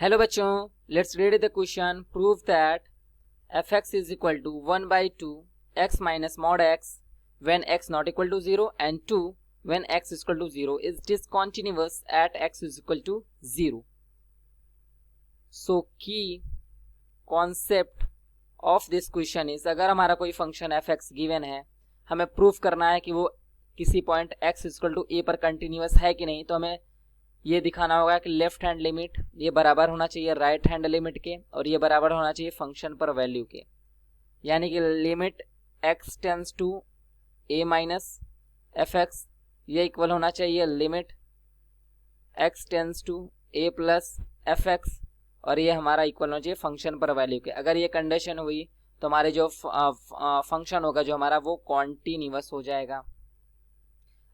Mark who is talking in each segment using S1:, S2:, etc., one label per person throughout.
S1: Hello बच्चों, let's read the question. Prove that fx is equal to 1 by 2 x minus mod x when x not equal to 0 and 2 when x is equal to 0 is discontinuous at x is equal to 0. So key concept of this question is, अगर हमारा कोई function fx given है, हमें proof करना है कि वो किसी point x is equal to a पर कंटिन्यूअस है कि नहीं। तो हमें ये दिखाना होगा कि लेफ्ट हैंड लिमिट ये बराबर होना चाहिए राइट हैंड लिमिट के, और ये बराबर होना चाहिए फंक्शन पर वैल्यू के। यानी कि limit x tends to a minus f x ये इक्वल होना चाहिए limit x tends to a plus f x, और ये हमारा इक्वल होना चाहिए फंक्शन पर वैल्यू के। अगर ये कंडीशन हुई तो हमारे जो फंक्शन होगा जो हमारा वो कॉन्टिन्यूअस हो जाएगा।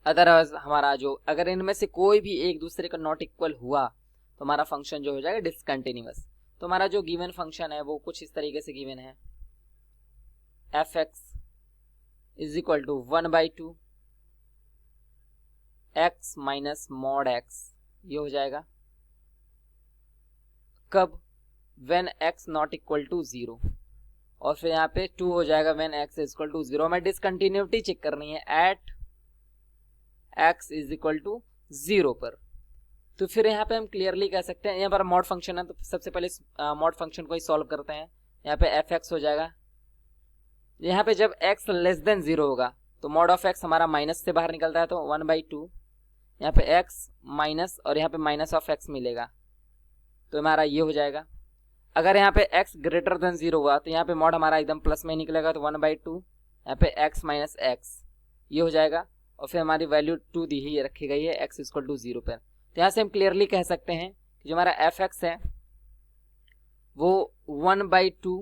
S1: अदरवाइज हमारा जो अगर इनमें से कोई भी एक दूसरे का नॉट इक्वल हुआ तो हमारा फंक्शन जो हो जाएगा डिसकंटिन्यूअस। तो हमारा जो गिवन फंक्शन है वो कुछ इस तरीके से गिवन है, f x is equal to 1 by 2 x minus mod x, ये हो जाएगा कब, when x not equal to 0, और फिर यहाँ पे 2 हो जाएगा when x is equal to 0। हमें डिसकंटिन्यूटी चेक करनी है at x is equal to 0 पर। तो फिर यहाँ पे हम क्लियरली कह सकते हैं, यहाँ पर मॉड फंक्शन है तो सबसे पहले मॉड फंक्शन को ही सॉल्व करते हैं। यहाँ पे एफ एक्स हो जाएगा, यहाँ पे जब x लेस देन 0 होगा तो मॉड ऑफ x हमारा माइनस से बाहर निकलता है तो 1 by 2, यहाँ पे x माइनस और यहाँ पे माइनस ऑफ x मिलेगा तो हमारा ये हो जाएगा। अगर यहाँ पे x ग्रेटर देन 0 हुआ तो यहाँ पे मॉड हमारा एकदम प्लस में निकलेगा तो 1 by 2, यहाँ पे x माइनस एक्स ये हो जाएगा, और फिर हमारी वैल्यू 2 दी ही रखी गई है x इक्वल टू 0 पर। तो यहाँ से हम क्लियरली कह सकते हैं कि जो हमारा एफ एक्स है वो 1 by 2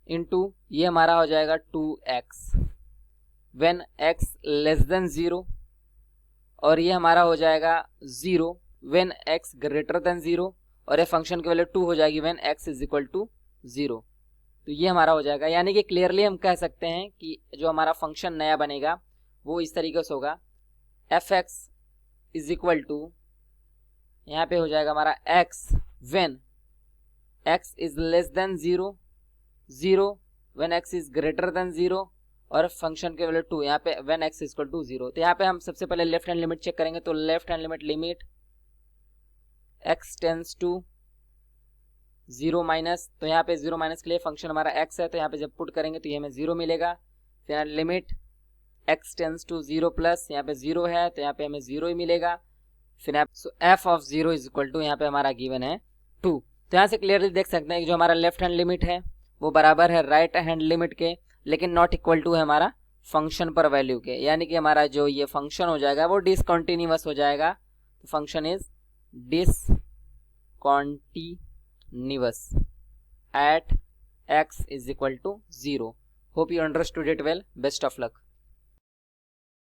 S1: इंटू ये हमारा हो जाएगा 2x when x less than 0, और ये हमारा हो जाएगा 0 व्हेन x ग्रेटर देन 0, और ये फंक्शन की वैल्यू 2 हो जाएगी when x is equal to 0। तो ये हमारा हो जाएगा। यानी कि क्लियरली हम कह सकते हैं कि जो हमारा फंक्शन नया बनेगा वो इस तरीके से होगा, f x is equal to यहाँ पे हो जाएगा हमारा x when x is less than 0, 0 when x is greater than 0, और फंक्शन के वैल्यू 2 यहाँ पे when x is equal to 0। तो यहाँ पे हम सबसे पहले लेफ्ट हैंड लिमिट चेक करेंगे। तो left hand limit x tends to 0 minus, तो यहाँ पे 0 माइनस के लिए फंक्शन हमारा x है तो यहाँ पे जब पुट करेंगे तो ये हमें 0 मिलेगा। फिर limit x tends to 0 plus, यहाँ पे 0 है तो यहाँ पे हमें 0 ही मिलेगा। फिर f of 0 is equal to यहाँ पे हमारा गिवन है 2। तो यहाँ से क्लियरली देख सकते हैं कि जो हमारा लेफ्ट हैंड लिमिट है वो बराबर है राइट हैंड लिमिट के, लेकिन नॉट इक्वल टू है हमारा फंक्शन पर वैल्यू के। यानी कि हमारा जो ये फंक्शन हो जाएगा वो डिसकंटिन्यूअस हो जाएगा। तो function is discontinuous at x is equal to 0. Hope you understood it well. Best of luck.